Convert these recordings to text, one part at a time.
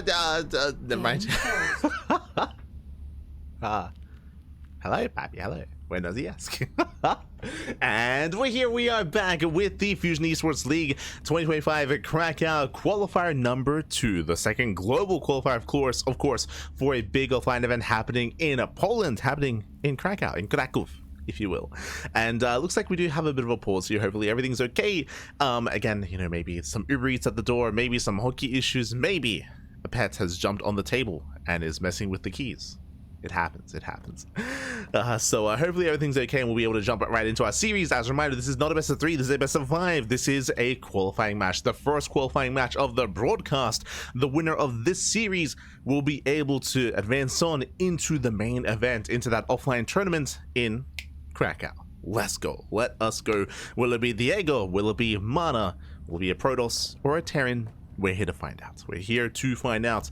Never mind. Hello, Pappy. Hello. When does he ask? And we're here. We are back with the Fusion Esports League 2025 Cracov Qualifier number 2, the second global qualifier, of course, for a big offline event happening in Poland, happening in Krakow, in Cracov, if you will. And looks like we do have a bit of a pause here. Hopefully everything's okay. Again, you know, maybe some Uber Eats at the door, maybe some hockey issues, maybe a pet has jumped on the table and is messing with the keys. It happens. So hopefully everything's okay and we'll be able to jump right into our series. As a reminder, this is not a best of 3, this is a best of 5. This is a qualifying match, the first qualifying match of the broadcast. The winner of this series will be able to advance on into the main event, into that offline tournament in Krakow. Let's go. Let us go. Will it be Diego? Will it be MaNa? Will it be a Protoss or a Terran? We're here to find out. We're here to find out.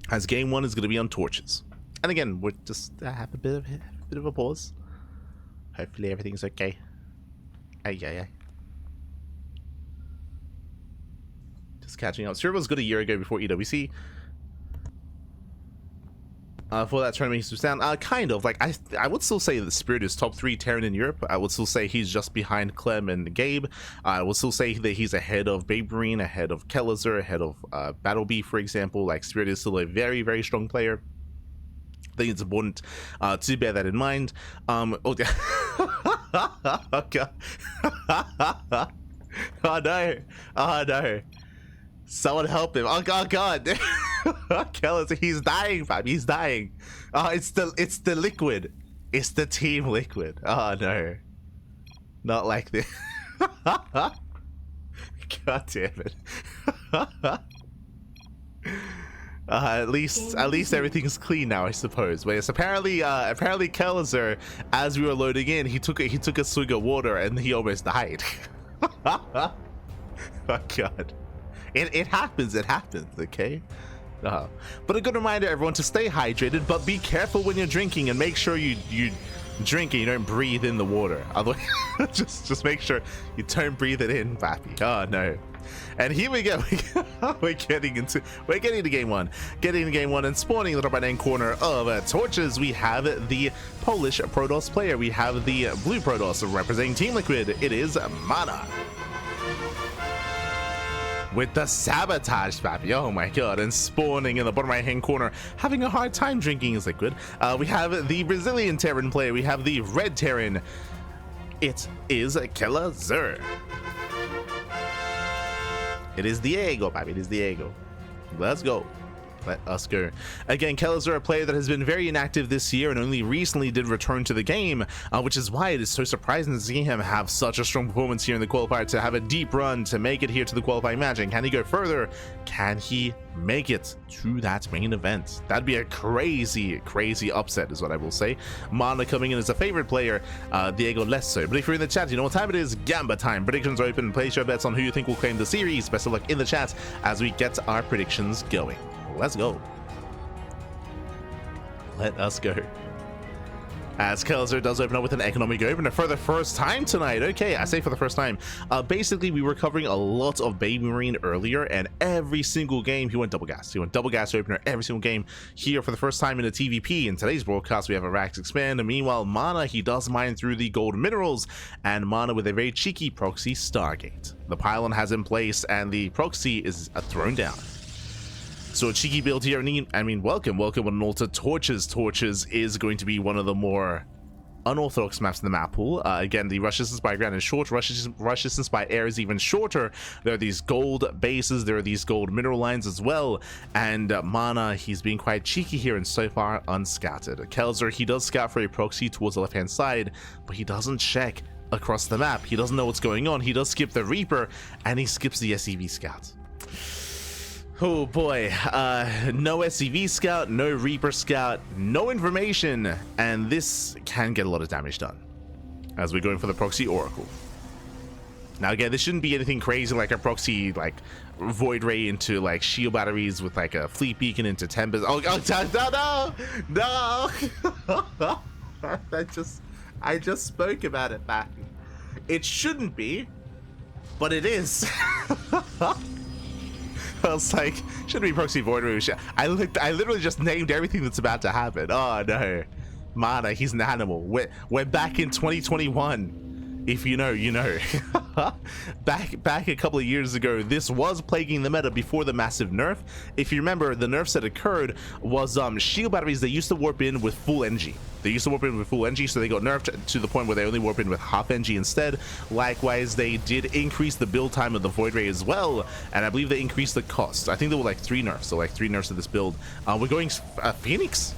As game 1 is going to be on torches. And again, we're just have a bit of a pause. Hopefully everything's okay. Ay. Just catching up. Server was good a year ago before EWC. For that tournament he's down, kind of like I would still say that Spirit is top 3 Terran in Europe. I would still say he's just behind Clem and Gabe. I would still say that he's ahead of Babe Marine, ahead of Kelazhur, ahead of Battlebee, for example. Like, Spirit is still a very, very strong player. I think it's important to bear that in mind. Oh God. Oh no. Someone help him. Oh God. Kelazhur, he's dying, fam. He's dying. Oh, it's the liquid. It's the team liquid. Oh no. Not like this. God damn it. At least everything's clean now, I suppose. But yes, apparently Kelazhur, as we were loading in, he took a swig of water and he almost died. Oh God. It happens, okay? But a good reminder, everyone, to stay hydrated, but be careful when you're drinking and make sure you drink and you don't breathe in the water. Otherwise, just make sure you don't breathe it in, Pappy. Oh no. And here we go. We're getting into game 1. Getting into game 1 and spawning in the top right-hand corner of torches. We have the Polish Protoss player. We have the blue Protoss representing Team Liquid. It is MaNa. With the sabotage, Pappy. Oh my God. And spawning in the bottom right hand corner, having a hard time drinking his liquid. We have the Brazilian Terran player. We have the red Terran. It is Kelazhur. It is Diego, Pappy. It is Diego. Let's go. Let us go. Again, Kelazhur, a player that has been very inactive this year and only recently did return to the game, which is why it is so surprising to see him have such a strong performance here in the qualifier, to have a deep run, to make it here to the qualifying match. And can he go further? Can he make it to that main event? That'd be a crazy upset, is what I will say. MaNa coming in as a favorite player, Diego less so. But if you're in the chat, you know what time it is. Gamba time. Predictions are open. Place your bets on who you think will claim the series. Best of luck in the chat as we get our predictions going. Let's go. Let us go. As Kelazhur does open up with an economic opener for the first time tonight. Okay, I say for the first time. Basically, we were covering a lot of Baby Marine earlier, and every single game he went double gas. He went double gas opener every single game. Here for the first time in a TvP. In today's broadcast, we have a Rax Expand. And meanwhile, MaNa, he does mine through the gold minerals, and MaNa with a very cheeky proxy Stargate. The pylon has in place, and the proxy is thrown down. So a cheeky build here. I mean, welcome one and all to Torches. Torches is going to be one of the more unorthodox maps in the map pool. Again, the rush distance by ground is short. Rush distance by air is even shorter. There are these gold bases. There are these gold mineral lines as well. And MaNa, he's being quite cheeky here and so far unscouted. Kelazhur, he does scout for a proxy towards the left-hand side, but he doesn't check across the map. He doesn't know what's going on. He does skip the Reaper, and he skips the SCV scout. Oh boy, no SCV scout, no Reaper scout, no information, and this can get a lot of damage done as we're going for the proxy Oracle. Now again, this shouldn't be anything crazy like a proxy like Void Ray into like shield batteries with like a fleet beacon into Tempest. Oh no! I just spoke about it back. It shouldn't be, but it is. was like, shouldn't be proxy void rouge. I literally just named everything that's about to happen. Oh no, MaNa, he's an animal. We're back in 2021. If you know, you know. back a couple of years ago, this was plaguing the meta before the massive nerf. If you remember, the nerfs that occurred was shield batteries. They used to warp in with full NG. They used to warp in with full NG, so they got nerfed to the point where they only warp in with half NG instead. Likewise, they did increase the build time of the Void Ray as well, and I believe they increased the cost. I think there were like 3 nerfs, so like 3 nerfs to this build. We're going Phoenix.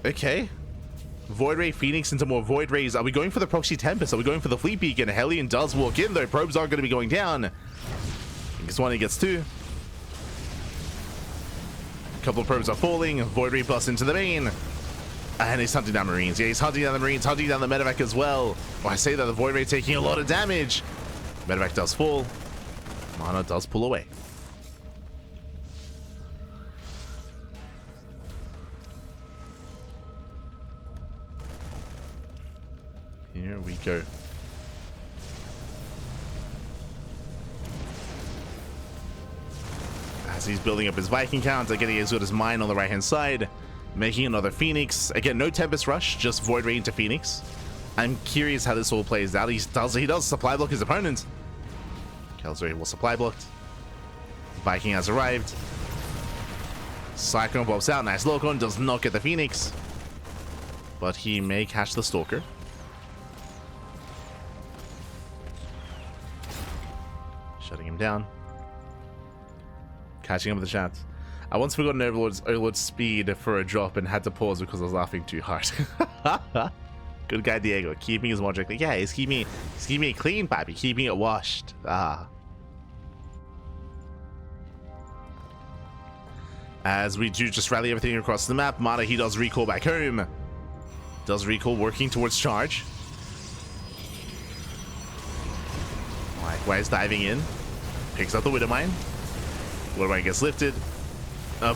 Okay. Void Ray Phoenix into more Void Rays. Are we going for the Proxy Tempest? Are we going for the Fleet Beacon? Hellion does walk in though. Probes aren't going to be going down. He gets 1, he gets 2. A couple of probes are falling. Void Ray busts into the main. And he's hunting down Marines. Yeah, he's hunting down the Marines, hunting down the Medevac as well. Oh, I say that the Void Ray taking a lot of damage. Medevac does fall. MaNa does pull away. Here we go. As he's building up his Viking count, getting as good as mine on the right hand side, making another Phoenix. Again, no Tempest Rush, just Void Ray into Phoenix. I'm curious how this all plays out. He does supply block his opponent. Kelazhur will supply blocked. Viking has arrived. Cyclone pops out. Nice lock on. Does not get the Phoenix, but he may catch the Stalker. Shutting him down. Catching up with the chat. I once forgot an Overlord's speed for a drop and had to pause because I was laughing too hard. Good guy, Diego. Keeping his logic. Yeah, he's keeping it clean, papi. Keeping it washed. As we do just rally everything across the map, MaNa, he does recall back home. Does recall working towards charge. Likewise, diving in. Picks up the Widowmine. Widowmine gets lifted.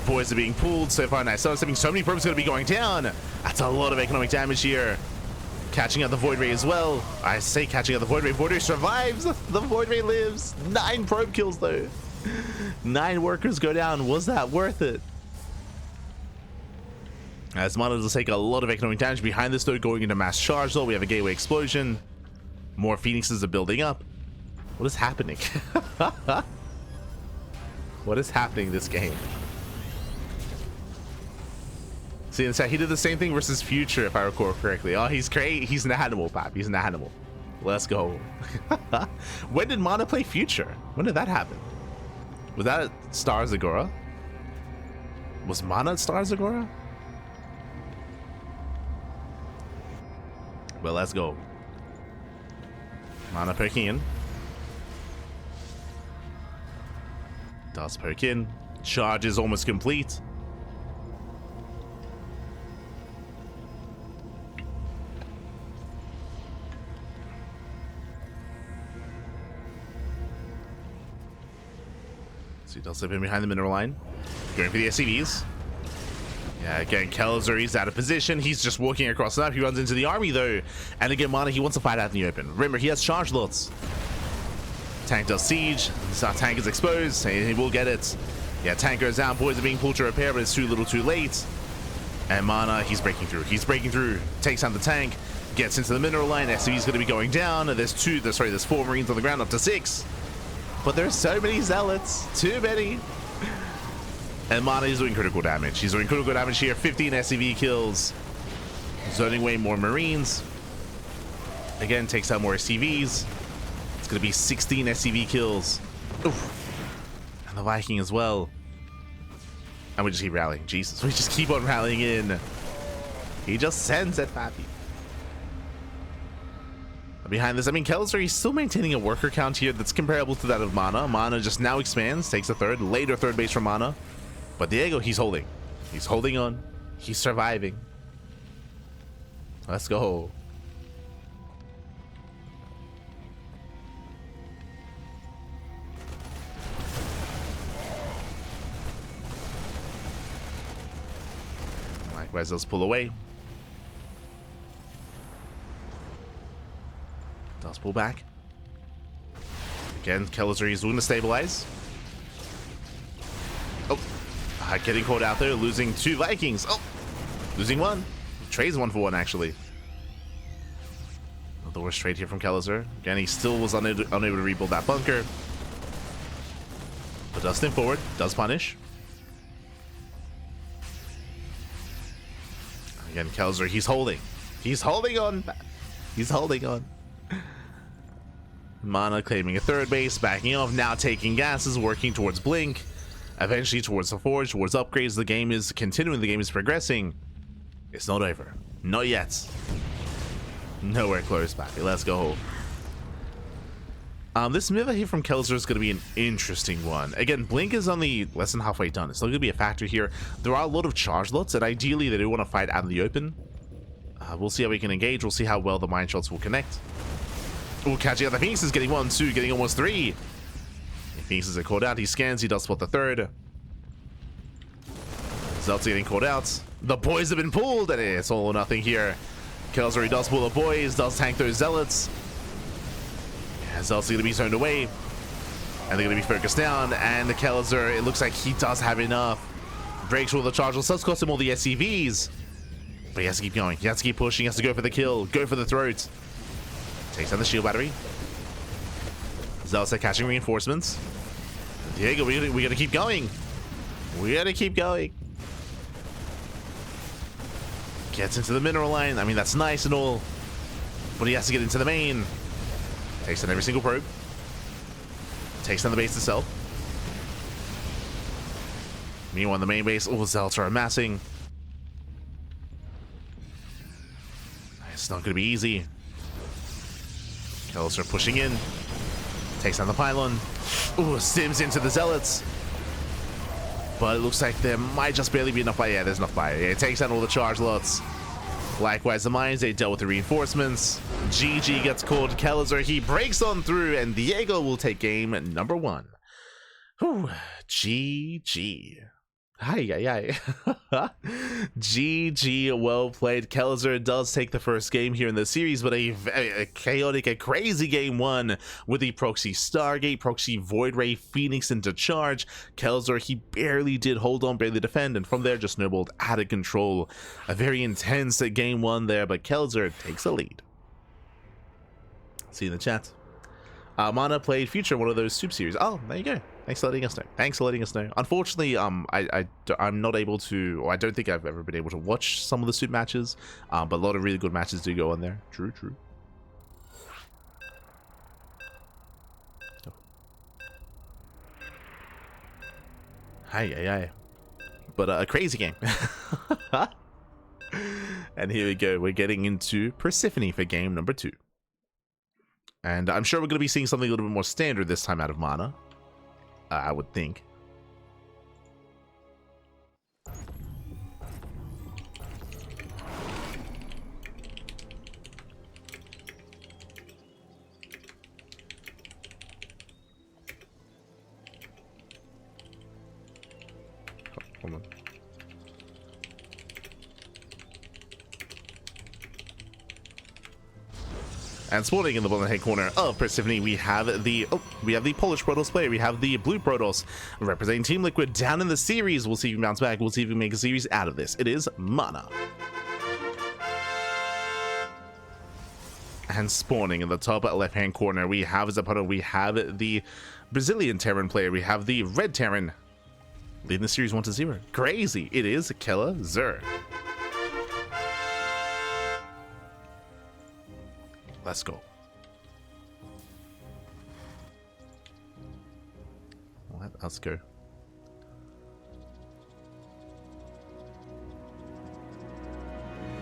Boys are being pulled so far. Nice. So many probes going to be going down. That's a lot of economic damage here. Catching out the Void Ray as well. I say catching out the Void Ray. Void Ray survives. The Void Ray lives. 9 probe kills though. 9 workers go down. Was that worth it? As MaNa does take a lot of economic damage. Behind this though, going into mass charge though, we have a gateway explosion. More Phoenixes are building up. What is happening? What is happening this game? See, in fact, he did the same thing versus Future, if I recall correctly. Oh, he's great. He's an animal, pap. He's an animal. Let's go. When did MaNa play Future? When did that happen? Was that at Stars Agora? Was MaNa at Stars Agora? Well, let's go. MaNa poking in. Does poke in. Charge is almost complete. So he does slip in behind the mineral line. Going for the SCVs. Yeah, again, Kelazhur, he's out of position. He's just walking across the map. He runs into the army, though. And again, MaNa, he wants to fight out in the open. Remember, he has charge lots. Tank does siege. So tank is exposed. He will get it. Yeah, tank goes down. Boys are being pulled to repair, but it's too little too late. And MaNa, he's breaking through. He's breaking through. Takes down the tank. Gets into the mineral line. SCV's going to be going down. There's 4 Marines on the ground, up to 6. But there's so many zealots. Too many. And MaNa is doing critical damage. He's doing critical damage here. 15 SCV kills. Zoning away more Marines. Again, takes out more SCVs. It's going to be 16 SCV kills. Oof. And the Viking as well. And we just keep rallying. Jesus, we just keep on rallying in. He just sends it, Pappy. Behind this, I mean, Kelazhur, he's still maintaining a worker count here that's comparable to that of MaNa. MaNa just now expands, takes a third, later third base from MaNa. But Diego, he's holding. He's holding on. He's surviving. Let's go. Likewise, let's pull away. Does pull back. Again, Kelazhur is looking to stabilize. Getting caught out there, losing 2 Vikings. Oh, losing 1. Trades 1 for 1, actually. The worst trade here from Kelazhur. Again, he still was unable to rebuild that bunker. But does step forward, does punish. Again, Kelazhur, he's holding. He's holding on. He's holding on. MaNa claiming a 3rd base, backing off, now taking gases, working towards Blink. Eventually towards the Forge, towards upgrades. The game is continuing, the game is progressing. It's not over. Not yet. Nowhere close, baby. Let's go. This move here from Kelazhur is going to be an interesting one. Again, Blink is only less than halfway done. It's still going to be a factor here. There are a lot of charge lots, and ideally they do want to fight out in the open. We'll see how we can engage. We'll see how well the mine shots will connect. Oh, catching out the Phoenix is getting 1, 2, getting almost 3. Phoenixes are called out. He scans. He does spot the 3rd. Zelt's getting called out. The boys have been pulled, and it's all or nothing here. Kelazhur does pull the boys, does tank those zealots. Yeah, Zelt's going to be zoned away, and they're going to be focused down. And the Kelazhur, it looks like he does have enough. Breaks all the charges, does cost him all the SCVs, but he has to keep going. He has to keep pushing. He has to go for the kill, go for the throat. Takes down the shield battery. Zealots are catching reinforcements. Diego, we gotta keep going. We gotta keep going. Gets into the mineral line. I mean, that's nice and all, but he has to get into the main. Takes down every single probe. Takes down the base itself. Meanwhile, the main base, all the zealots are amassing. It's not going to be easy. Kelazhur pushing in. Takes down the pylon. Ooh, stims into the zealots. But it looks like there might just barely be enough fire. Yeah, there's enough fire. Yeah, it takes down all the charge lots. Likewise, the mines, they dealt with the reinforcements. GG gets called. Kelazhur, he breaks on through, and Diego will take game number 1. Whew, GG. Hi. GG, well played. Kelazhur does take the first game here in the series, but a chaotic, a crazy game 1 with the proxy Stargate, proxy Void Ray, Phoenix into charge. Kelazhur, he barely did hold on, barely defend, and from there just snowballed out of control. A very intense game 1 there, but Kelazhur takes the lead. See you in the chat. MaNa played Future, one of those soup series. Oh, there you go. Thanks for letting us know. Thanks for letting us know. Unfortunately, I'm not able to, or I don't think I've ever been able to watch some of the soup matches, but a lot of really good matches do go on there. True. Oh. Hi. But a crazy game. And here we go. We're getting into Persephone for game number 2. And I'm sure we're going to be seeing something a little bit more standard this time out of MaNa. I would think. Hold on. And spawning in the bottom right corner of Persephone, we have the Polish Protoss player. We have the blue Protoss representing Team Liquid down in the series. We'll see if we can bounce back. We'll see if we can make a series out of this. It is MaNa. And spawning in the top left-hand corner, we have as opponent, we have the Brazilian Terran player. We have the red Terran leading the series 1-0. Crazy. It is Kelazhur. Let's go. Let's go.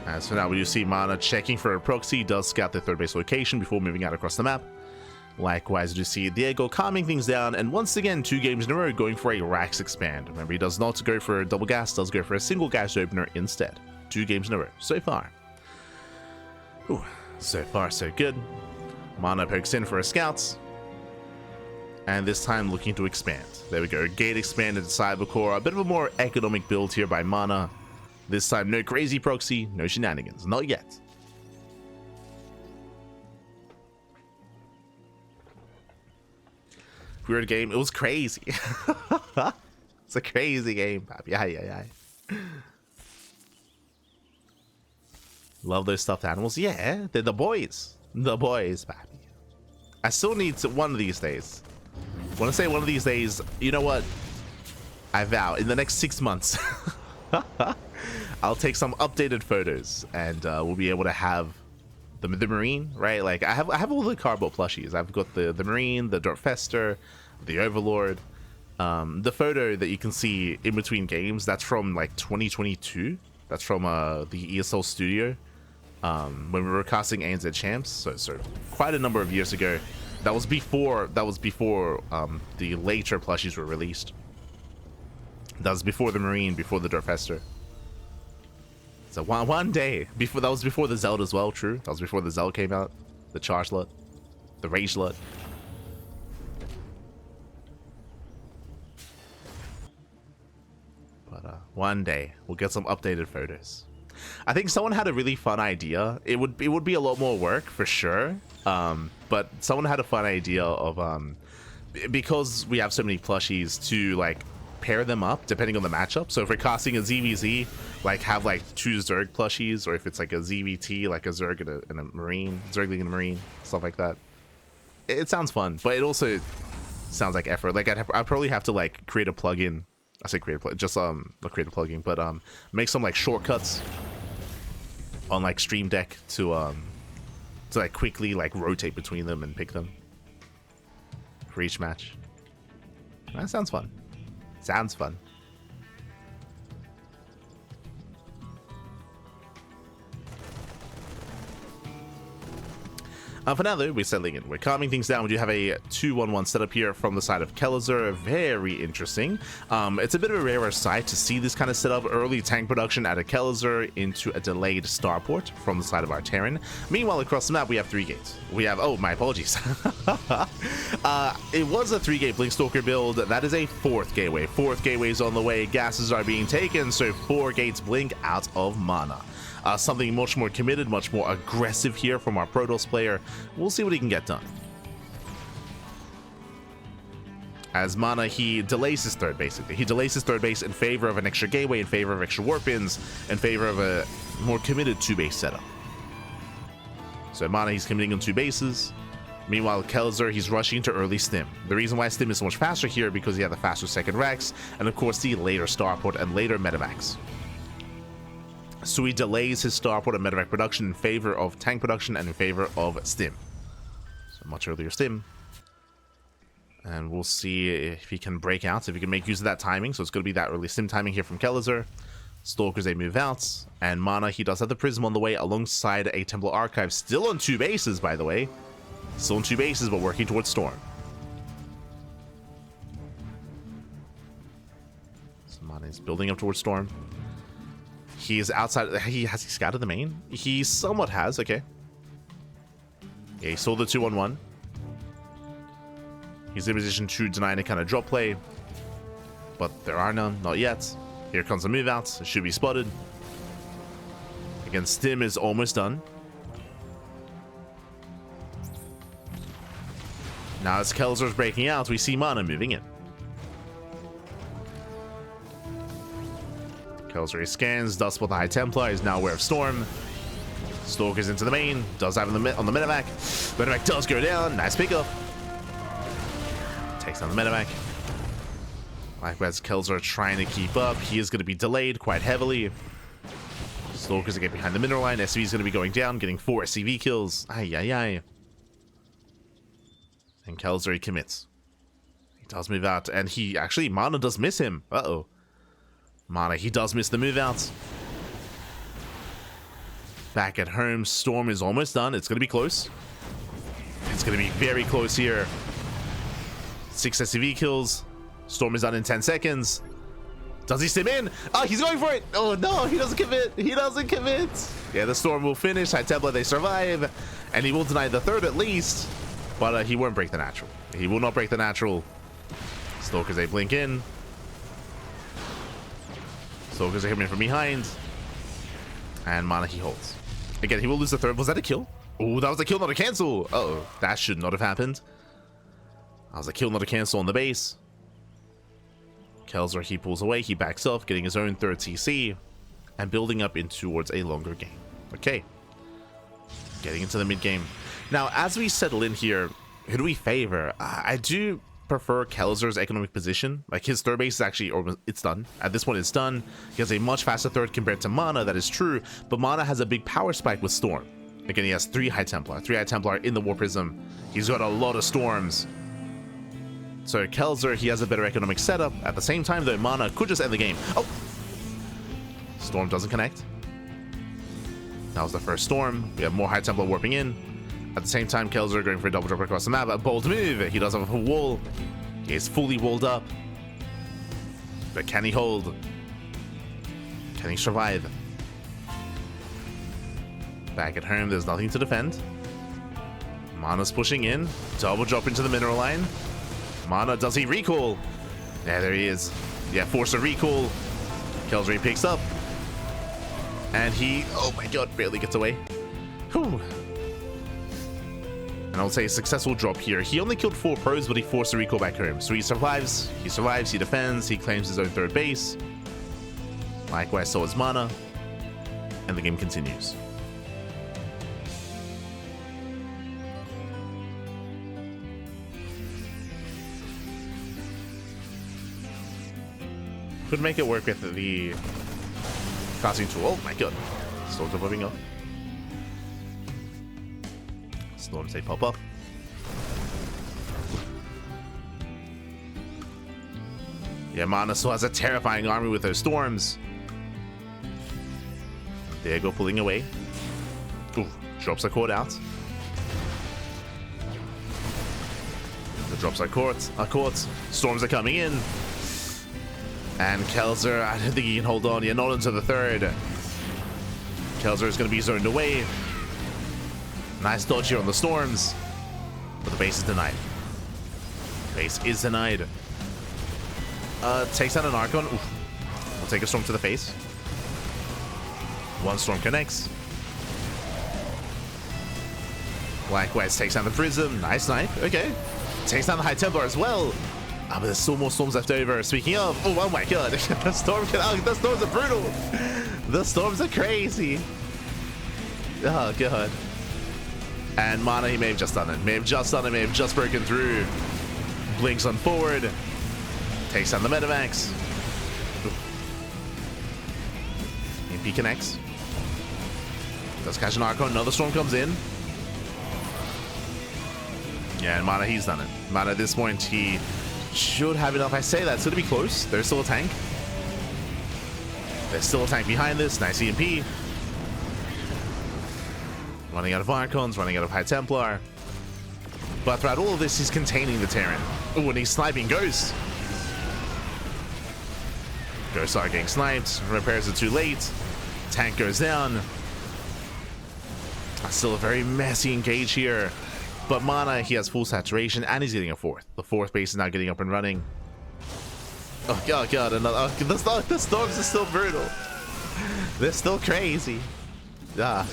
As for now, we do see MaNa checking for a proxy, does scout the 3rd base location before moving out across the map. Likewise, we do see Diego calming things down, and once again, 2 games in a row going for a Rax expand. Remember, he does not go for a double gas, does go for a single gas opener instead. 2 games in a row so far. Ooh. So far, so good. MaNa pokes in for a scouts. And this time looking to expand. There we go. Gate expanded to cyber core. A bit of a more economic build here by MaNa. This time, no crazy proxy, no shenanigans. Not yet. Weird game. It was crazy. It's a crazy game, papi. Yeah. Love those stuffed animals. Yeah, they're the boys. The boys, papi. I still need to, one of these days. When I say one of these days, you know what? I vow, in the next 6 months, I'll take some updated photos, and we'll be able to have the Marine, right? Like I have all the cardboard plushies. I've got the Marine, the Dorfester, the Overlord. The photo that you can see in between games, that's from like 2022. That's from the ESL studio when we were casting ANZ champs. So quite a number of years ago. That was before the later plushies were released. That was before the Marine, before the Dorfester. So one day before, that was before the Zeld as well. True, that was before the Zeld came out, the Charge Lot, the Rage Lot. But one day we'll get some updated photos. I think someone had a really fun idea. It would be a lot more work for sure. But someone had a fun idea of because we have so many plushies to like pair them up depending on the matchup. So if we're casting a ZVZ, like have like 2 Zerg plushies, or if it's like a ZVT, like a Zerg and a Marine, Zergling and a Marine, stuff like that. It sounds fun, but it also sounds like effort. Like I'd probably have to like create a plugin. I say create a plugin, just not create a plugin, but make some like shortcuts on like Stream Deck to like quickly like rotate between them and pick them for each match. That sounds fun. Sounds fun. For now, though, we're settling in. We're calming things down. We do have a 2-1-1 setup here from the side of Kelazhur. Very interesting. It's a bit of a rarer sight to see this kind of setup. Early tank production out of Kelazhur into a delayed starport from the side of our Terran. Meanwhile, across the map, we have 3 gates. We have... Oh, my apologies. It was a 3-gate Blinkstalker build. That is a 4th gateway. 4th gateway's on the way. Gases are being taken, so 4 gates blink out of MaNa. Something much more committed, much more aggressive here from our Protoss player. We'll see what he can get done. As MaNa, he delays his third, basically. He delays his third base in favor of an extra gateway, in favor of extra warp ins, in favor of a more committed 2-base setup. So MaNa, he's committing on 2 bases. Meanwhile, Kelazhur, he's rushing into early Stim. The reason why Stim is so much faster here, because he had the faster second Rex, and of course the later starport and later medevacs. So he delays his starport and medevac production in favor of tank production and in favor of Stim. So much earlier Stim. And we'll see if he can break out, if he can make use of that timing. So it's going to be that early Stim timing here from Kelazhur. Stalkers, they move out. And MaNa, he does have the Prism on the way alongside a Templar Archive. Still on 2 bases, by the way. Still on 2 bases, but working towards Storm. So MaNa is building up towards Storm. He's outside. Has he scouted the main? He somewhat has. Okay. Yeah, he saw the 2-1-1. He's in position to deny any kind of drop play, but there are none, not yet. Here comes the move out. It should be spotted. Again, Stim is almost done. Now as Kelazhur's breaking out, we see MaNa moving in. Kelazhur scans, does spot the High Templar, is now aware of Storm. Stalkers into the main, does have on the medevac. Medevac does go down, nice pickup. Takes down the medevac. Likewise, Kelazhur trying to keep up. He is going to be delayed quite heavily. Stalkers are getting behind the mineral line. SV is going to be going down, getting 4 SCV kills. Ay. And Kelazhur, he commits. He does move out, and he actually, MaNa does miss him. Uh-oh. MaNa, he does miss the move out. Back at home, Storm is almost done. It's going to be close. It's going to be very close here. 6 SCV kills. Storm is done in 10 seconds. Does he stim in? Oh, he's going for it. Oh, no, he doesn't commit. He doesn't commit. Yeah, the Storm will finish. High Templar, they survive. And he will deny the third at least. But he won't break the natural. He will not break the natural. Stalkers, they blink in. Stalkers are coming from behind. And MaNa, he holds. Again, he will lose the third. Was that a kill? Oh, that was a kill, not a cancel. Uh-oh. That should not have happened. That was a kill, not a cancel on the base. Kelazhur, he pulls away, he backs off, getting his own third TC, and building up in towards a longer game. Okay. Getting into the mid game. Now, as we settle in here, who do we favor? I do prefer Kelazhur's economic position. Like, his third base is actually, or it's done. At this point, it's done. He has a much faster third compared to MaNa, that is true, but MaNa has a big power spike with Storm. Again, he has 3 High Templar in the War Prism. He's got a lot of Storms. So Kelazhur, he has a better economic setup. At the same time, though, MaNa could just end the game. Oh! Storm doesn't connect. That was the first Storm. We have more High Templar warping in. At the same time, Kelazhur going for a double drop across the map. A bold move. He does have a wall. He is fully walled up. But can he hold? Can he survive? Back at home, there's nothing to defend. MaNa's pushing in. Double drop into the mineral line. MaNa, does he recall? Yeah, there he is. Yeah, force a recall. Kelazhur, he picks up. And he, oh my god, barely gets away. Whew. And I'll say a successful drop here. He only killed 4 pros, but he forced a recall back home. So he survives, he defends, he claims his own third base. Likewise, so is MaNa. And the game continues. Could make it work with the casting tool. Oh my god. Storms are moving up. Storms, they pop up. Yeah, MaNa still has a terrifying army with those storms. There you go, pulling away. Ooh, drops are caught out. The drops are caught. Storms are coming in. And Kelazhur, I don't think he can hold on. Yeah, not into the third. Kelazhur is going to be zoned away. Nice dodge here on the storms. But the base is denied. Base is denied. Takes out an Archon. Oof. We'll take a storm to the face. One storm connects. Likewise, takes down the Prism. Nice knife. Okay. Takes down the High Templar as well. But there's still more storms left over. Speaking of, oh my god, the storms are brutal. The storms are crazy. Oh god. And MaNa, he may have just done it. May have just broken through. Blinks on forward. Takes down the Metamax. MP connects. Does catch an Archon. Another storm comes in. Yeah, and MaNa, he's done it. MaNa, at this point, he should have enough. I say that, it's going to be close. There's still a tank. There's still a tank behind this. Nice EMP. Running out of Archons, running out of High Templar. But throughout all of this, he's containing the Terran. Oh, and he's sniping Ghosts. Ghosts are getting sniped. Repairs are too late. Tank goes down. Still a very messy engage here. But MaNa, he has full saturation, and he's getting a fourth. The fourth base is now getting up and running. Oh god, another. Oh, the storms are still brutal. They're still crazy. Ah.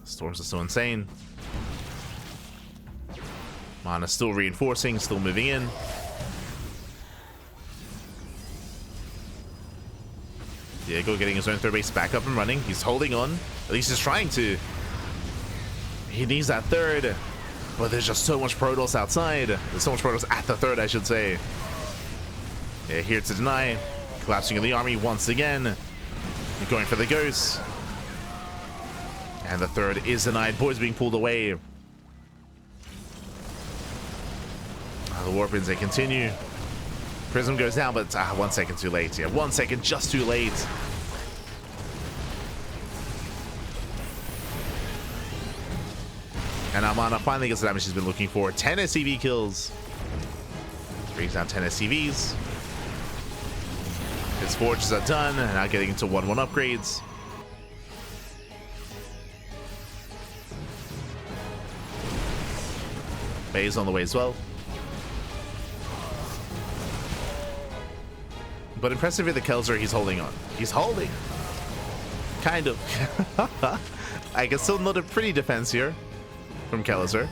Storms are still insane. MaNa's still reinforcing, still moving in. Diego getting his own third base back up and running. He's holding on. At least he's trying to. He needs that third. But there's just so much Protoss outside. There's so much Protoss at the third, I should say. Yeah, here to deny. Collapsing in the army once again. Going for the ghosts. And the third is denied. Boys being pulled away. The Warpins, they continue. Prism goes down, but 1 second too late. Yeah, 1 second just too late. And now MaNa finally gets the damage he's been looking for. 10 SCV kills. Brings down 10 SCVs. His forges are done, and now getting into 1-1 upgrades. Bay's on the way as well. But impressive with the Kelazhur, he's holding on. He's holding. Kind of. I guess still not a pretty defense here from Kelazhur.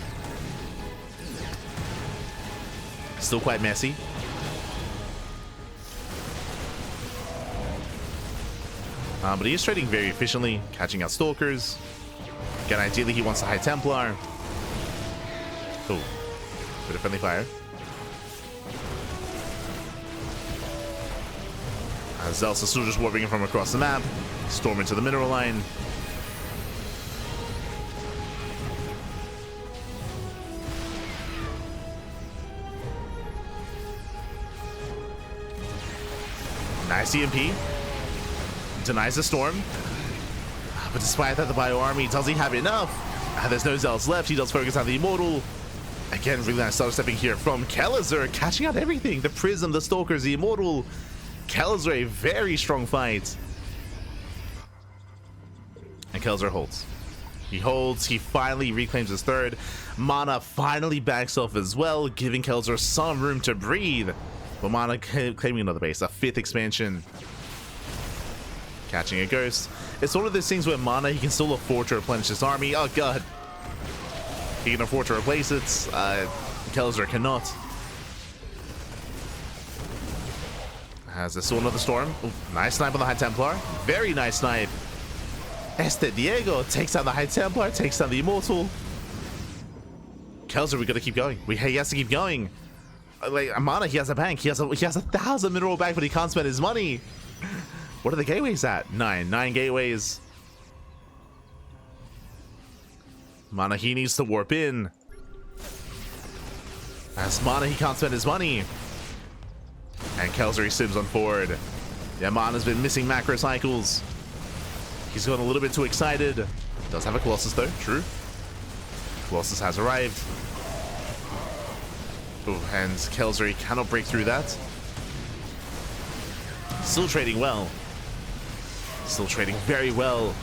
Still quite messy. But he is trading very efficiently, catching out Stalkers. Again, ideally he wants the High Templar. Oh, bit of friendly fire. Zealous is still just warping from across the map. Storm into the mineral line. Nice EMP. Denies the storm. But despite that, the Bio Army, does he have enough? There's no Zealots left. He does focus on the Immortal. Again, really nice stepping here from Kelazhur, catching out everything. The Prism, the Stalkers, the Immortal. Kelazhur, a very strong fight. And Kelazhur holds. He holds. He finally reclaims his third. MaNa finally backs off as well, giving Kelazhur some room to breathe. But MaNa claiming another base, a 5th expansion. Catching a Ghost. It's one of those things where MaNa, he can still afford to replenish his army. Oh god. He can afford to replace it. Kelazhur cannot. Has this another storm. Ooh, nice snipe on the High Templar. Very nice snipe. Diego takes down the High Templar, takes down the Immortal. Kelazhur, we gotta keep going. He has to keep going. Like MaNa, he has a bank. He has 1,000 mineral bank, but he can't spend his money. What are the gateways at? 9 gateways. MaNa, he needs to warp in. As MaNa, he can't spend his money. And Kelazhur, he sims on forward. Yeah, MaNa's been missing macro cycles. He's gotten a little bit too excited. Does have a Colossus though, true. Colossus has arrived. Oh, and Kelazhur, he cannot break through that. Still trading well. Still trading very well.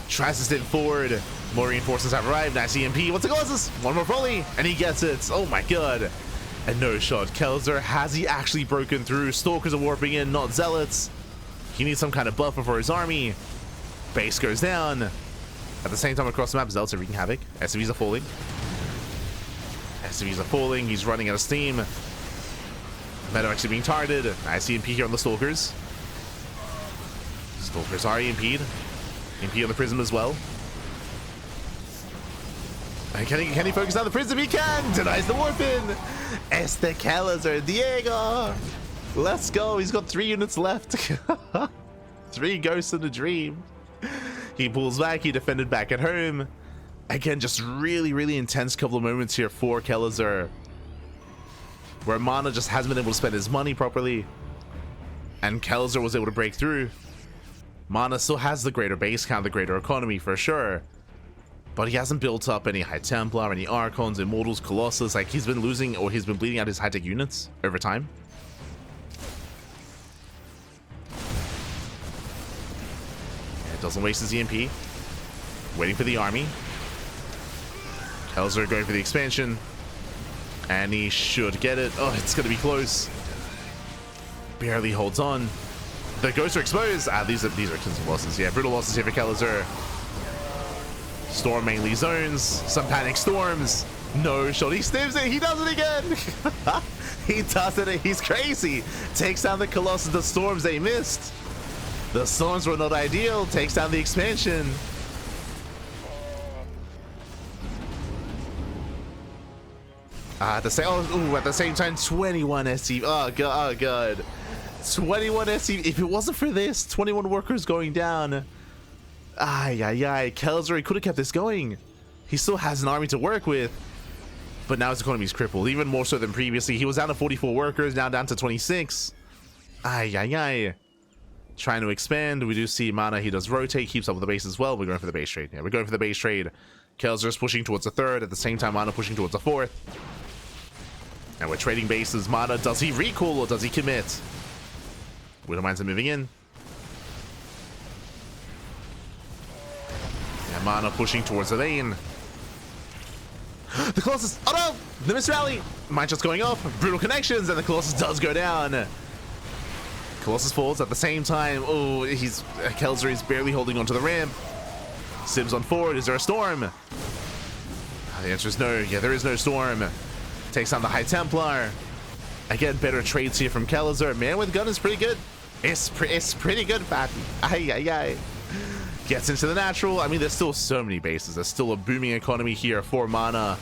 Tries to step forward. More reinforcements have arrived. Nice EMP. What's a Colossus? One more volley, and he gets it. Oh my god. And no shot. Kelazhur, has he actually broken through? Stalkers are warping in, not Zealots. He needs some kind of buffer for his army. Base goes down. At the same time, across the map, Zealots are wreaking havoc. SCVs are falling. SCVs are falling. He's running out of steam. MaNa actually being targeted. Nice EMP here on the Stalkers. Stalkers are EMP'd. EMP on the Prism as well. And can he focus on the Prism? He can! Denies the warp in! Kelazhur, Diego! Let's go! He's got 3 units left. 3 ghosts in a dream. He pulls back, he defended back at home. Again, just really intense couple of moments here for Kelazhur, where MaNa just hasn't been able to spend his money properly. And Kelazhur was able to break through. MaNa still has the greater base count, the greater economy for sure. But he hasn't built up any High Templar, any Archons, Immortals, Colossus. Like, he's been losing, or he's been bleeding out his high-tech units over time. Yeah, doesn't waste his EMP. Waiting for the army. Kelazhur going for the expansion. And he should get it. Oh, it's going to be close. Barely holds on. The ghosts are exposed. These are some losses. Yeah, brutal losses here for Kelazhur. Storm mainly zones. Some panic storms. No shot. He snips it. He does it again. He does it. He's crazy. Takes down the Colossus. The storms they missed. The storms were not ideal. Takes down the expansion. At the same time, 21 SC. Oh god, oh god. 21 SC. If it wasn't for this, 21 workers going down. Kelazhur, he could have kept this going. He still has an army to work with. But now his economy is crippled, even more so than previously. He was down to 44 workers, now down to 26. Trying to expand. We do see MaNa, he does rotate, keeps up with the base as well. We're going for the base trade. Yeah, we're going for the base trade. Kelazhur's pushing towards a third. At the same time, MaNa pushing towards a fourth. And we're trading bases. MaNa, does he recall or does he commit? We don't mind him moving in. And MaNa pushing towards the lane. The Colossus! Oh no! The missed rally! Mine shot's going off. Brutal connections, and the Colossus does go down. Colossus falls at the same time. Oh, Kelazhur is barely holding onto the ramp. Sims on forward. Is there a storm? The answer is no. Yeah, there is no storm. Takes on the High Templar. Again, better trades here from Kelazhur. Man with gun is pretty good. It's pretty good, Pappy. Ay. Gets into the natural. I mean, there's still so many bases. There's still a booming economy here for MaNa.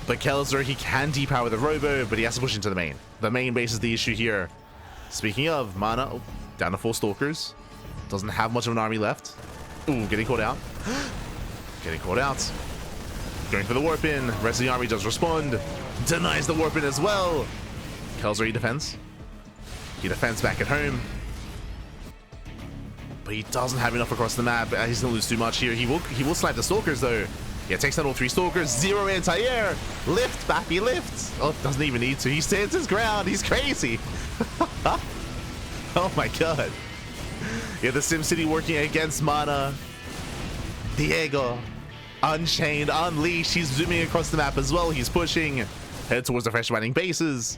But Kelazhur, he can depower the robo, but he has to push into the main. The main base is the issue here. Speaking of, MaNa, down to 4 stalkers. Doesn't have much of an army left. Ooh, getting caught out. Getting caught out. Going for the warp in. Rest of the army does respond. Denies the warp in as well. Kelazhur, he defends. He defends back at home. But he doesn't have enough across the map. He's gonna lose too much here. He will snipe the stalkers though. Yeah, takes down all 3 stalkers. 0 anti-air. Lift, Bappy, lift. Oh, doesn't even need to. He stands his ground. He's crazy. Oh my god. Yeah, the SimCity working against MaNa. Diego. Unchained, unleashed. He's zooming across the map as well. He's pushing. Head towards the fresh mining bases.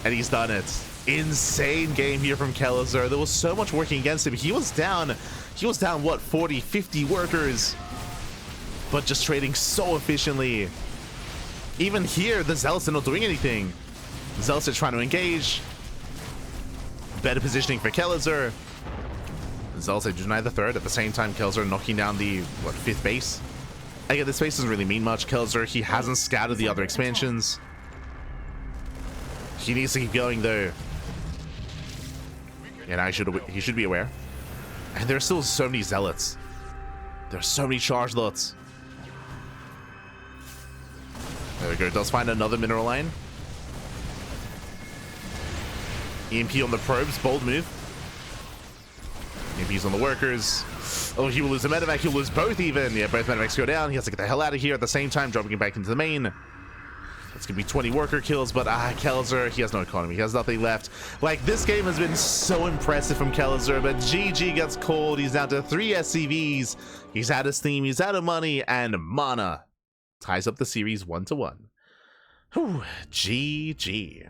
And he's done it. Insane game here from Kelazhur. There was so much working against him. He was down, what, 40, 50 workers. But just trading so efficiently. Even here, the Zealots are not doing anything. The Zealots are trying to engage. Better positioning for Kelazhur. The Zealots are denied the 3rd. At the same time, Kelazhur knocking down the, what, 5th base. Again, this base doesn't really mean much. Kelazhur, he hasn't scouted the other expansions. He needs to keep going, though. And he should be aware. And there's still so many Zealots. There's so many charge lots. There we go. Does find another mineral line. EMP on the probes. Bold move. EMP's on the workers. Oh, he will lose the medevac. He'll lose both even. Yeah, both medevacs go down. He has to get the hell out of here at the same time, dropping him back into the main. It's gonna be 20 worker kills, but Kelazhur, he has no economy. He has nothing left. Like, this game has been so impressive from Kelazhur, but GG gets cold. He's down to 3 SCVs. He's out of steam. He's out of money, and MaNa ties up the series 1-1. Whew, GG.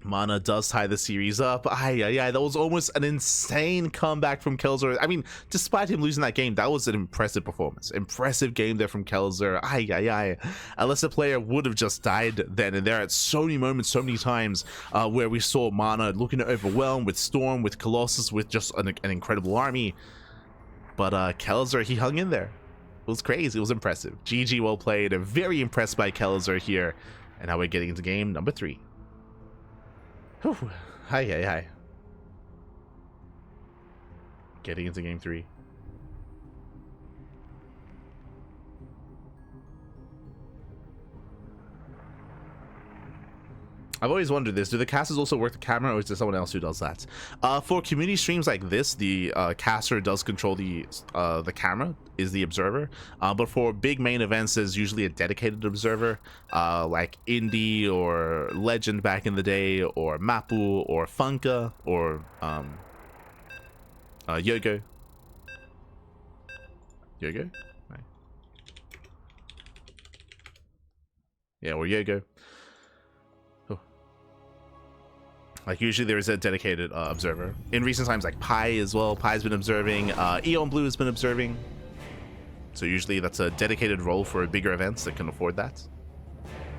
MaNa does tie the series up. That was almost an insane comeback from Kelazhur. I mean, despite him losing that game, that was an impressive performance. Impressive game there from Kelazhur. Unless the player would have just died then and there at so many moments, so many times, where we saw MaNa looking to overwhelm with Storm, with Colossus, with just an incredible army. But Kelazhur, he hung in there. It was crazy. It was impressive. GG, well played. I'm very impressed by Kelazhur here. And now we're getting into game number 3. Whew. Hi. Getting into game 3. I've always wondered this. Do the casters also work the camera, or is there someone else who does that? For community streams like this, the caster does control the camera, is the observer. But for big main events, there's usually a dedicated observer, like Indie or Legend back in the day, or Mapu, or Funka, or Yogo. Yogo? Right. Yeah, or Yogo. Like, usually there is a dedicated observer. In recent times, like Pi as well. Pi's been observing. Eon Blue has been observing. So usually that's a dedicated role for bigger events that can afford that.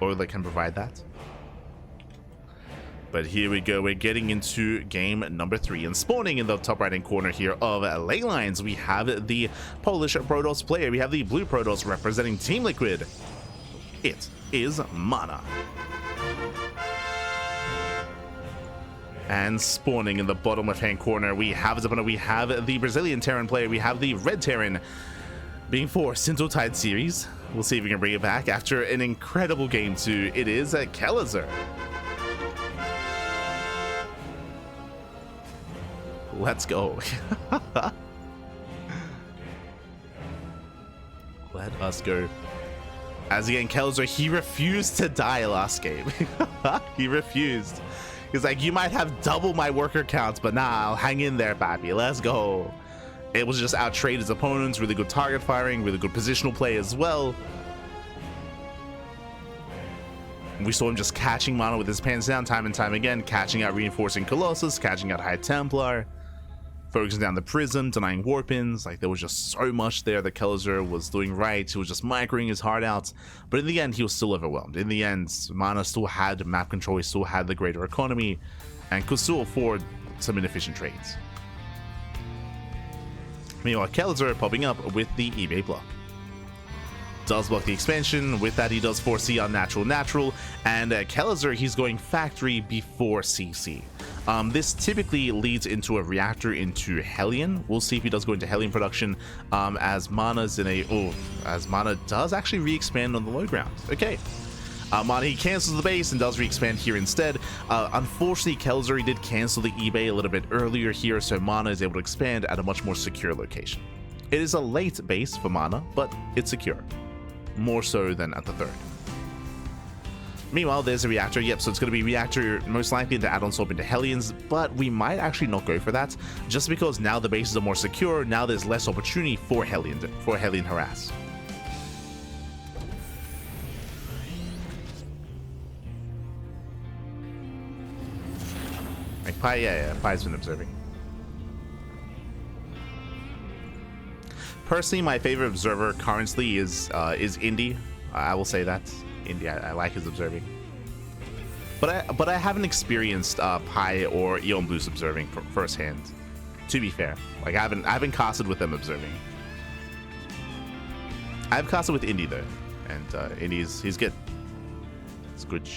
Or that can provide that. But here we go. We're getting into game number 3. And spawning in the top right-hand corner here of Ley Lines, we have the Polish Protoss player. We have the blue Protoss representing Team Liquid. It is MaNa. And spawning in the bottom left-hand corner, we have the Brazilian Terran player. We have the red Terran being forced into a tied series. We'll see if we can bring it back after an incredible game 2. It is Kelazhur. Let's go. Let us go. As again, Kelazhur, he refused to die last game. He refused. He's like, you might have double my worker counts, but nah, I'll hang in there, baby. Let's go. It was just outtrade his opponents, really good target firing, really good positional play as well. We saw him just catching MaNa with his pants down time and time again, catching out Reinforcing Colossus, catching out High Templar. focusing down the prism, denying warp-ins. Like, there was just so much there that Kelazhur was doing right. He was just microing his heart out. But in the end, he was still overwhelmed. In the end, MaNa still had map control, he still had the greater economy, and could still afford some inefficient trades. Meanwhile, Kelazhur popping up with the eBay block. Does block the expansion. With that, he does foresee unnatural natural, and Kelazhur, he's going factory before CC. This typically leads into a reactor into Hellion. We'll see if he does go into Hellion production, as MaNa's in a as MaNa does actually re-expand on the low ground. Okay. MaNa, he cancels the base and does re-expand here instead. Unfortunately, Kelazhur, he did cancel the eBay a little bit earlier here, so MaNa is able to expand at a much more secure location. It is a late base for MaNa, but it's secure. More so than at the third. Meanwhile, there's a reactor. Yep, so it's going to be reactor most likely to add-on swap into Hellions, but we might actually not go for that, just because now the bases are more secure. Now there's less opportunity for Hellion harass. Like Pi, yeah, Pi's been observing. Personally, my favorite observer currently is Indy. I will say that. Indy, I like his observing. But I haven't experienced Pi or Eon Blues observing firsthand. To be fair, like I haven't casted with them observing. I've casted with Indy though, and Indy's he's good. It's good.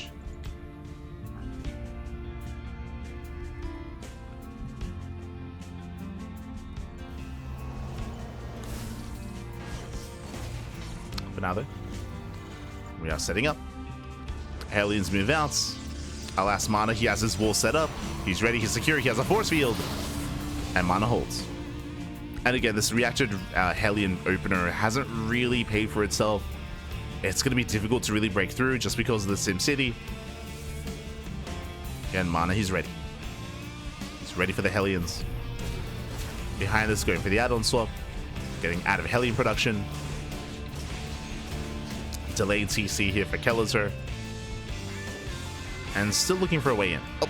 For now though, we are setting up. Hellions move out. Alas, MaNa, he has his wall set up. He's ready, he's secure, he has a force field. And MaNa holds. And again, this reactor Hellion opener hasn't really paid for itself. It's going to be difficult to really break through just because of the SimCity. Again, MaNa, he's ready. He's ready for the Hellions. Behind this, going for the add-on swap. Getting out of Hellion production. Delayed CC here for Kelazhur. And still looking for a way in. Oh.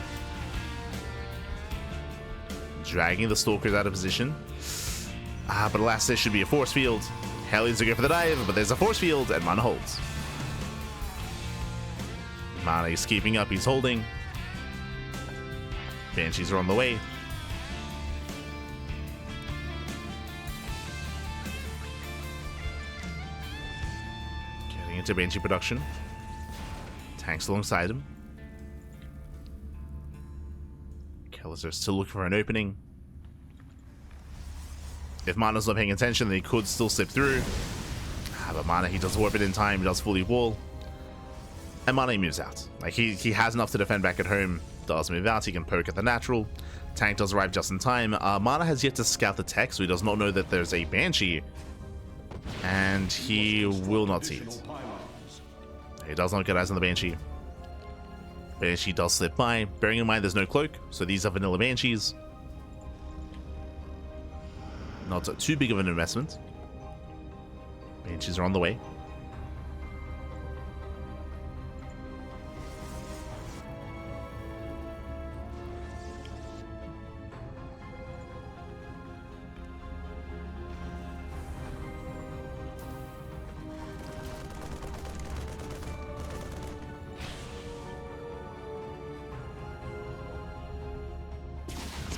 Dragging the Stalkers out of position. But alas, there should be a force field. Hellions are going for the dive, but there's a force field, and MaNa holds. MaNa is keeping up, he's holding. Banshees are on the way. Getting into Banshee production. Tanks alongside him. Kelazhur still looking for an opening. If MaNa's not paying attention, then he could still slip through. But MaNa, he does warp it in time, he does fully wall. And MaNa moves out. Like he has enough to defend back at home. Does move out, he can poke at the natural. Tank does arrive just in time. MaNa has yet to scout the tech, so he does not know that there's a Banshee. And he will not see it. He does not get eyes on the Banshee. Banshee does slip by. Bearing in mind there's no cloak, so these are vanilla Banshees. Not too big of an investment. Banshees are on the way.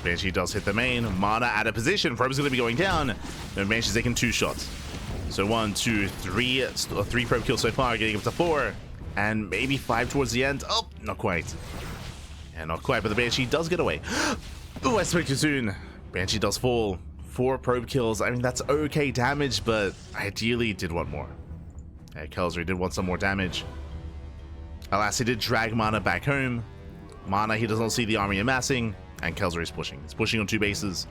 Banshee does hit the main. MaNa out of position. Probe's going to be going down. And Banshee's taking 2 shots. So 1, 2, 3. 3 probe kills so far, getting up to 4. And maybe 5 towards the end. Oh, not quite. Yeah, not quite, but the Banshee does get away. Oh, I spoke too soon. Banshee does fall. 4 probe kills. I mean, that's okay damage, but ideally did want more. Yeah, Kelazhur did want some more damage. Alas, he did drag MaNa back home. MaNa, he does not see the army amassing. And Kelazhur is pushing. He's pushing on 2 bases.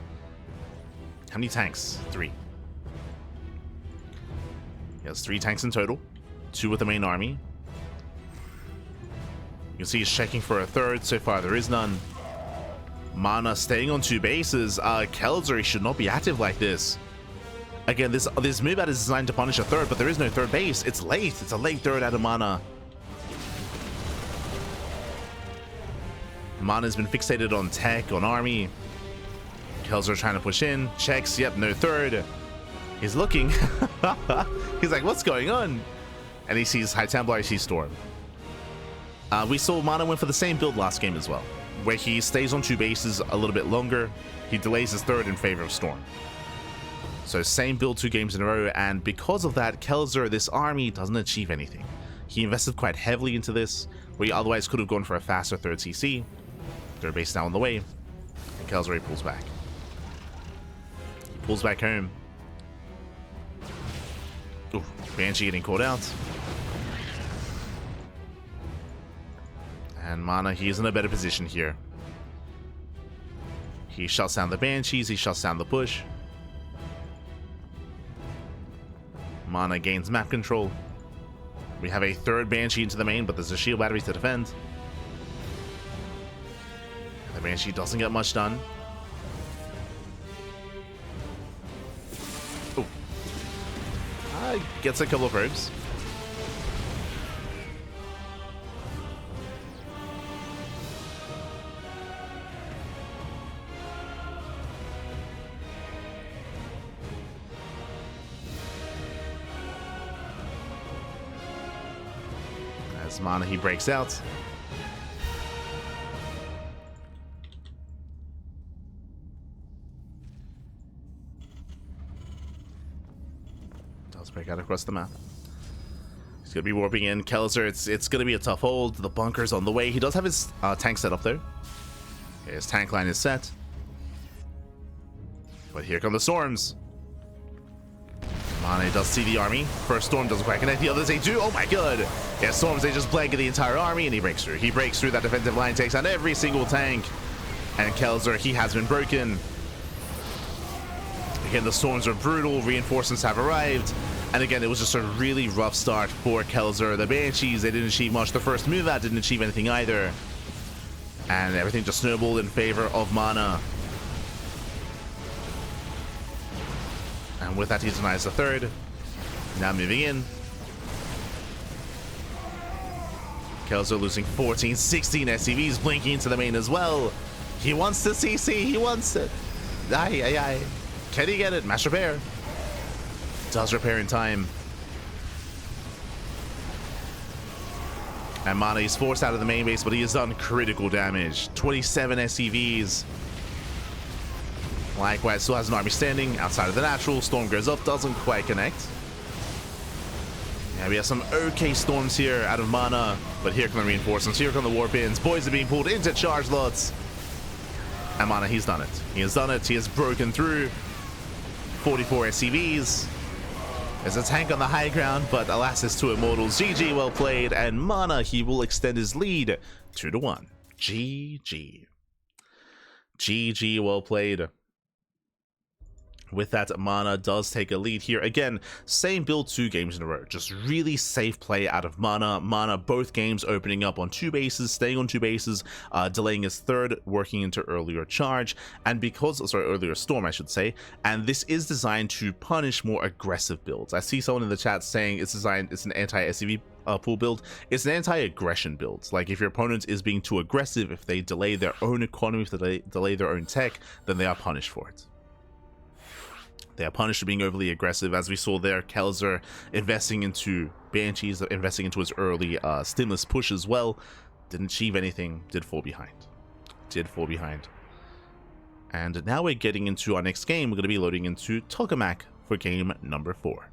How many tanks? 3. He has 3 tanks in total. 2 with the main army. You can see he's checking for a 3rd. So far, there is none. MaNa staying on 2 bases. Kelazhur should not be active like this. Again, this move out is designed to punish a 3rd, but there is no 3rd base. It's late. It's a late 3rd out of MaNa. MaNa's been fixated on tech, on army. Kelazhur trying to push in, checks, yep, no third. He's looking. He's like, what's going on? And he sees High Templar, he sees Storm. We saw MaNa went for the same build last game as well, where he stays on 2 bases a little bit longer. He delays his third in favor of Storm. So same build 2 games in a row, and because of that, Kelazhur, this army, doesn't achieve anything. He invested quite heavily into this, where he otherwise could have gone for a faster third CC. Third base now on the way, and Kelazhur pulls back. He pulls back home. Ooh, Banshee getting caught out. And MaNa, he's in a better position here. He shuts down the Banshees, he shuts down the push. MaNa gains map control. We have a third Banshee into the main, but there's a shield battery to defend. The Banshee doesn't get much done. Oh. Gets a couple of probes. As MaNa, he breaks out. Does break out across the map. He's going to be warping in. Kelazhur, it's going to be a tough hold. The bunker's on the way. He does have his tank set up though. His tank line is set. But here come the storms. MaNa does see the army. First storm doesn't quite connect. The others, they do. Oh my god. Yeah, storms, they just blanket the entire army, and he breaks through. He breaks through that defensive line, takes out every single tank. And Kelazhur, he has been broken. Again, the storms are brutal. Reinforcements have arrived. And again, it was just a really rough start for Kelazhur. The Banshees, they didn't achieve much. The first move out didn't achieve anything either. And everything just snowballed in favor of MaNa. And with that, he denies the third. Now moving in. Kelazhur losing 14, 16 SCVs, blinking into the main as well. He wants the CC, he wants it. Aye, aye, aye. Can he get it? Mass repair. Does repair in time. And MaNa is forced out of the main base, but he has done critical damage. 27 SCVs. Likewise, still has an army standing outside of the natural. Storm goes up, doesn't quite connect. Yeah, we have some okay storms here out of MaNa, but here come the reinforcements, here come the warp-ins. Boys are being pulled into charge lots. And MaNa, he's done it. He has done it. He has broken through. 44 SCVs. There's a tank on the high ground, but alas, it's 2 immortals. GG, well played. And MaNa, he will extend his lead 2-1. GG. GG, well played. With that, MaNa does take a lead here. Again, same build 2 games in a row. Just really safe play out of MaNa. MaNa, both games opening up on 2 bases, staying on 2 bases, delaying his third, working into earlier charge, and because, sorry, earlier storm, I should say. And this is designed to punish more aggressive builds. I see someone in the chat saying it's designed, it's an anti-SCV pool build. It's an anti-aggression build. Like, if your opponent is being too aggressive, if they delay their own economy, if they delay their own tech, then they are punished for it. They are punished for being overly aggressive, as we saw there. Kelazhur investing into Banshees, investing into his early stimulus push as well. Didn't achieve anything, did fall behind. Did fall behind. And now we're getting into our next game. We're going to be loading into Tokamak for game number 4.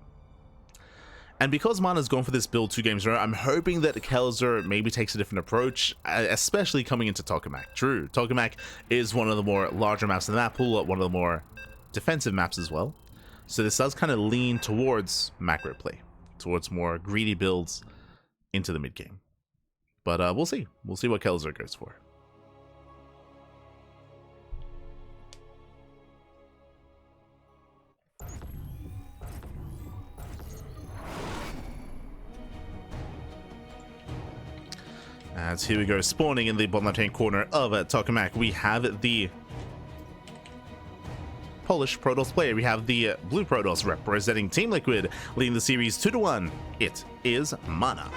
And because MaNa's gone for this build 2 games in a row, I'm hoping that Kelazhur maybe takes a different approach, especially coming into Tokamak. True, Tokamak is one of the more larger maps in the map pool, one of the more defensive maps as well, so this does kind of lean towards macro play, towards more greedy builds into the mid game. But we'll see what Kelazhur goes for. As here we go, spawning in the bottom left hand corner of Tokamak, we have the Polish Protoss player. We have the blue Protoss representing Team Liquid, leading the series 2-1. It is MaNa.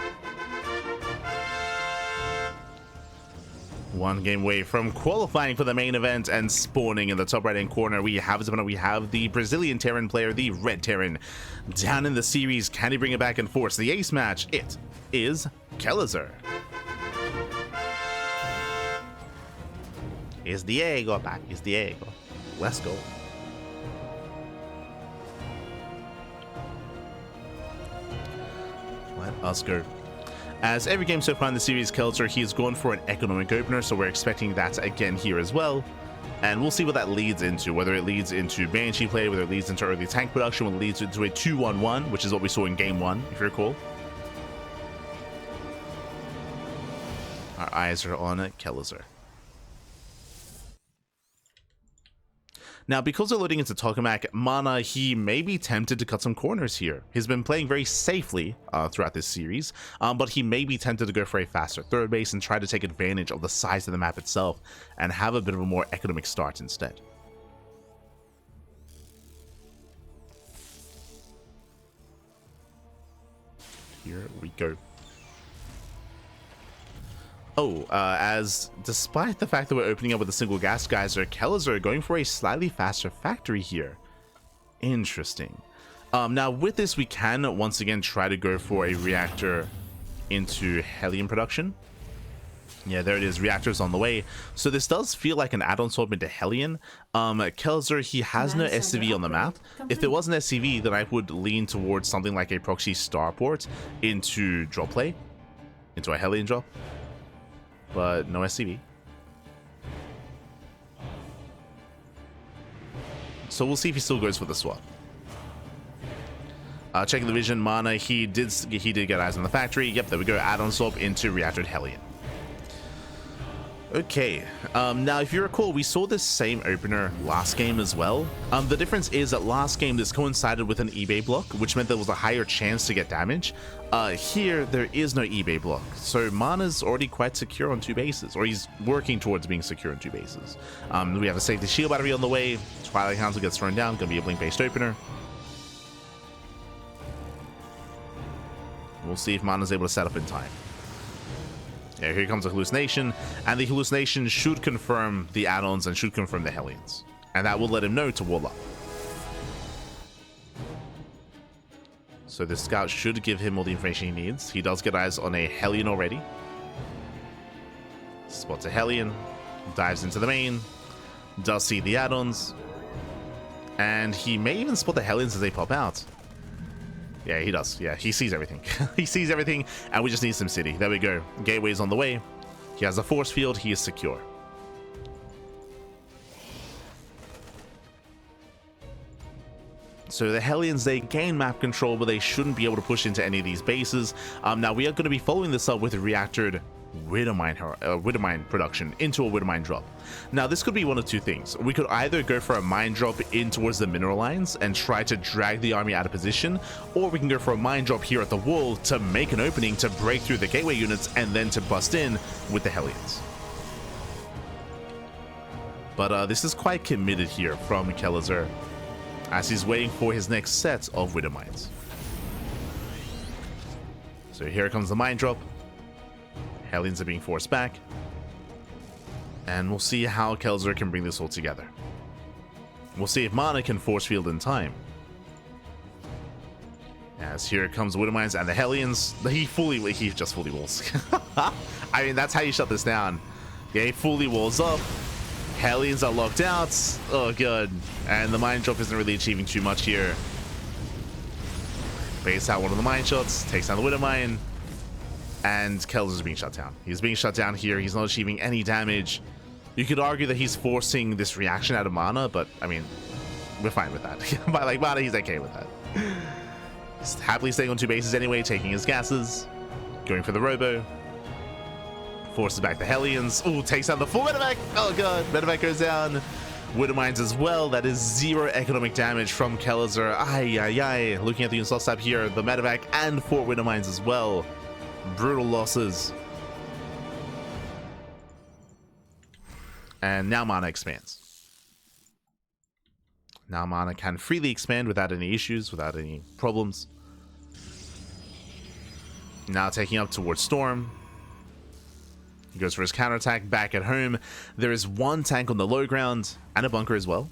One game away from qualifying for the main event and spawning in the top right hand corner. We have the Brazilian Terran player, the Red Terran, down in the series. Can he bring it back and force the ace match? It is Kelazhur. It's Diego back. It's Diego. Let's go. Let us go. As every game so far in the series, Kelazhur, he has gone for an economic opener, so we're expecting that again here as well. And we'll see what that leads into, whether it leads into Banshee play, whether it leads into early tank production, whether it leads into a 2-1-1, which is what we saw in game 1, if you recall. Our eyes are on Kelazhur. Now, because they're loading into Tokamak, MaNa, he may be tempted to cut some corners here. He's been playing very safely throughout this series, but he may be tempted to go for a faster third base and try to take advantage of the size of the map itself and have a bit of a more economic start instead. Here we go. Oh, as despite the fact that we're opening up with a single gas geyser, Kelazhur going for a slightly faster factory here. Interesting. Now with this, we can once again try to go for a reactor into Hellion production. Yeah, there it is. Reactors on the way. So this does feel like an add-on swap into Hellion. Kelazhur, he has no SCV on the map. If there was an SCV, then I would lean towards something like a proxy starport into drop play, into a Hellion drop. But no SCV. So we'll see if he still goes for the swap. Checking the vision, MaNa, he did get eyes on the factory. Yep, there we go. Add-on swap into reactored Hellion. Okay, now if you recall, we saw this same opener last game as well. The difference is that last game this coincided with an eBay block, which meant there was a higher chance to get damage. Here, there is no eBay block, so MaNa's already quite secure on 2 bases, or he's working towards being secure on 2 bases. We have a safety shield battery on the way. Twilight Council gets thrown down, gonna be a blink-based opener. We'll see if MaNa's able to set up in time. Yeah, here comes a hallucination, and the hallucination should confirm the add-ons and should confirm the Hellions. And that will let him know to wall up. So the scout should give him all the information he needs. He does get eyes on a Hellion already. Spots a Hellion, dives into the main, does see the add-ons, and he may even spot the Hellions as they pop out. Yeah, he does. Yeah, he sees everything. He sees everything, and we just need some city. There we go. Gateway's on the way. He has a force field. He is secure. So the Hellions, they gain map control, but they shouldn't be able to push into any of these bases. Now, we are going to be following this up with a reactored Widowmine production into a Widowmine drop. Now, this could be one of 2 things. We could either go for a mine drop in towards the mineral lines and try to drag the army out of position, or we can go for a mine drop here at the wall to make an opening to break through the gateway units and then to bust in with the Hellions. But this is quite committed here from Kelazhur, as he's waiting for his next set of Widowmines. So here comes the mine drop. Hellions are being forced back. And we'll see how Kelazhur can bring this all together. We'll see if MaNa can force field in time. As here comes Widowmines and the Hellions. He just fully walls. I mean, that's how you shut this down. Yeah, he fully walls up. Hellions are locked out. Oh, good. And the mine drop isn't really achieving too much here. Base out one of the mine shots. Takes down the Widowmine. And Kelazhur's being shut down. He's being shut down here. He's not achieving any damage. You could argue that he's forcing this reaction out of MaNa, but I mean, we're fine with that. By like MaNa, he's okay with that. He's happily staying on 2 bases anyway, taking his gases, going for the robo. Forces back the Hellions. Oh, takes down the full medevac. Oh god, medevac goes down. Widowmines as well. That is 0 economic damage from Kelazhur. Ay, ay, ay. Looking at the install tab here, the medevac and 4 Widowmines as well. Brutal losses. And now MaNa expands. Now MaNa can freely expand without any issues, without any problems. Now taking up towards Storm. He goes for his counterattack back at home. There is one tank on the low ground and a bunker as well.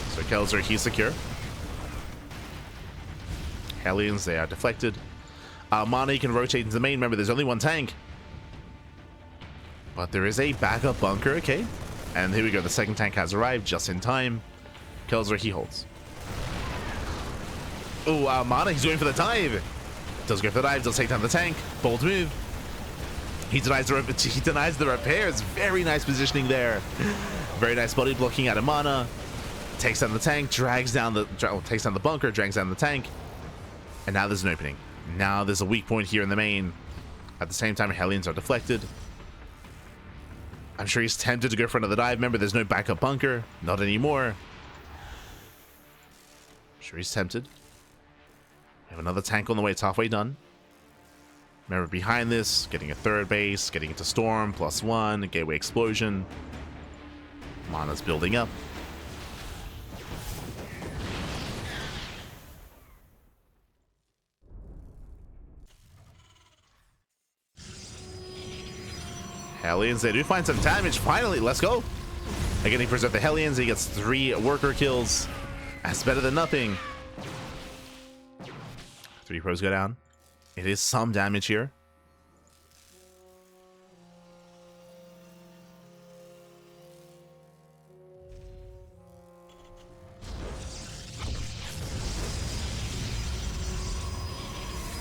So Kelazhur, he's secure. Hellions, they are deflected. MaNa can rotate into the main. Remember, there's only one tank. But there is a backup bunker, okay. And here we go, the second tank has arrived just in time. Kelazhur, he holds. Oh, MaNa, he's going for the dive. Does go for the dive, does take down the tank. Bold move. He denies the repairs. Very nice positioning there. Very nice body blocking out of MaNa. Takes down the tank, takes down the bunker, drags down the tank. And now there's an opening. Now there's a weak point here in the main. At the same time, Hellions are deflected. I'm sure he's tempted to go for another dive. Remember, there's no backup bunker. Not anymore. I'm sure he's tempted. We have another tank on the way. It's halfway done. Remember, behind this, getting a third base, getting into Storm, +1, a gateway explosion. MaNa's building up. Hellions, they do find some damage. Finally, let's go. Again, he preserves the Hellions. He gets 3 worker kills. That's better than nothing. 3 pros go down. It is some damage here.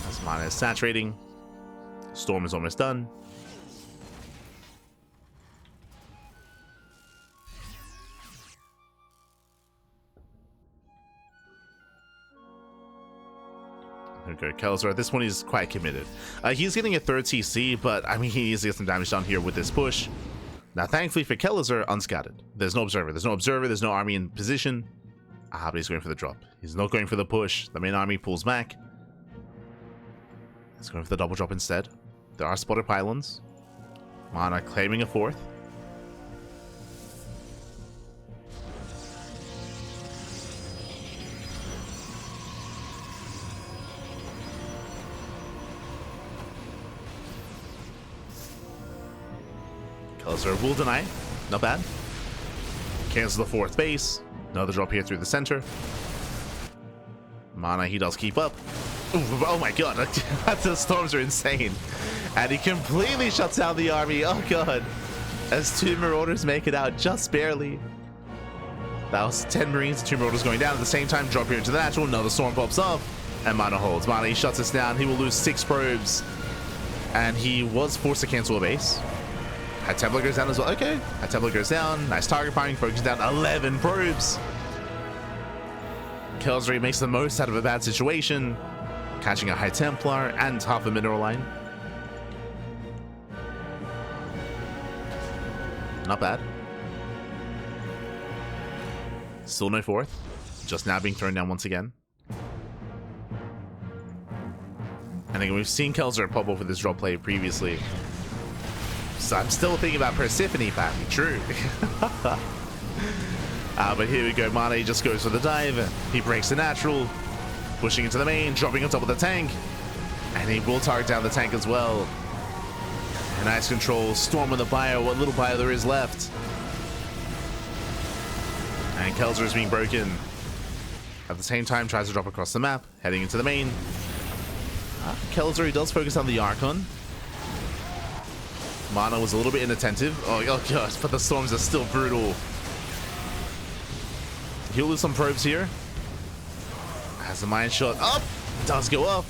As MaNa is saturating. Storm is almost done. Okay, Kelazhur, at this point, he's quite committed. He's getting a 3rd TC, but I mean, he needs to get some damage done here with this push. Now, thankfully for Kelazhur, unscattered. There's no observer. There's no observer. There's no army in position. But he's going for the drop. He's not going for the push. The main army pulls back. He's going for the double drop instead. There are spotted pylons. MaNa claiming a 4th. Kelazhur will deny. Not bad. Cancels the 4th base. Another drop here through the center. MaNa, he does keep up. Ooh, oh my god. The storms are insane. And he completely shuts down the army. Oh god. As 2 Marauders make it out just barely. That was 10 Marines, 2 Marauders going down. At the same time, drop here into the natural. Another storm pops up. And MaNa holds. MaNa, he shuts us down. He will lose 6 probes. And he was forced to cancel a base. High Templar goes down as well. Okay. High Templar goes down. Nice target firing. Focus down 11 probes. Kelazhur makes the most out of a bad situation. Catching a High Templar and half a mineral line. Not bad. Still no 4th. Just now being thrown down once again. And again, we've seen Kelazhur pop off with this drop play previously. So I'm still thinking about Persephone, Pappy. True. But here we go. MaNa, he just goes for the dive. He breaks the natural. Pushing into the main. Dropping on top of the tank. And he will target down the tank as well. And nice control. Storm with the bio. What little bio there is left. And Kelazhur is being broken. At the same time, tries to drop across the map. Heading into the main. Kelazhur, he does focus on the Archon. MaNa was a little bit inattentive. Oh gosh, but the storms are still brutal. He'll lose some probes here. Has the mine shot up. Does go up.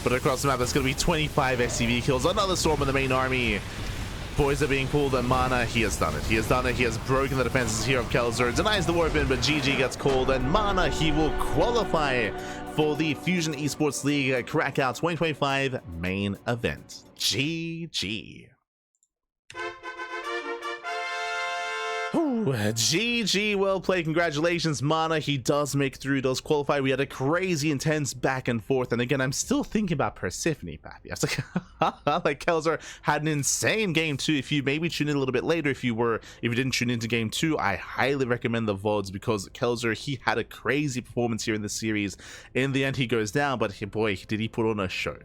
But across the map, that's going to be 25 SCV kills. Another storm in the main army. Boys are being pulled, and MaNa, he has done it. He has done it. He has broken the defenses here of Kelazhur. Denies the warp in, but GG gets called. And MaNa, he will qualify for the Fusion Esports League Cracov 2025 main event. GG. Ooh. GG, well played. Congratulations, MaNa. He does make through those qualify. We had a crazy intense back and forth, and again, I'm still thinking about Persephone, Pappy. I was like, Kelazhur had an insane game too. If you maybe tune in a little bit later, if you didn't tune into game 2, I highly recommend the VODs, because Kelazhur, he had a crazy performance here in this series. In the end, he goes down, but boy, did he put on a show.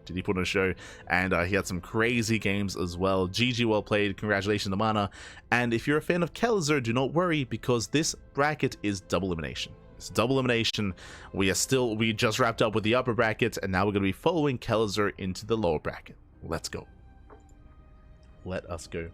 And he had some crazy games as well. GG, well played. Congratulations to MaNa. And if you're a fan of Kelazhur, do not worry, because this bracket is double elimination. It's double elimination. We just wrapped up with the upper bracket, and now we're going to be following Kelazhur into the lower bracket. Let's go. Let us go.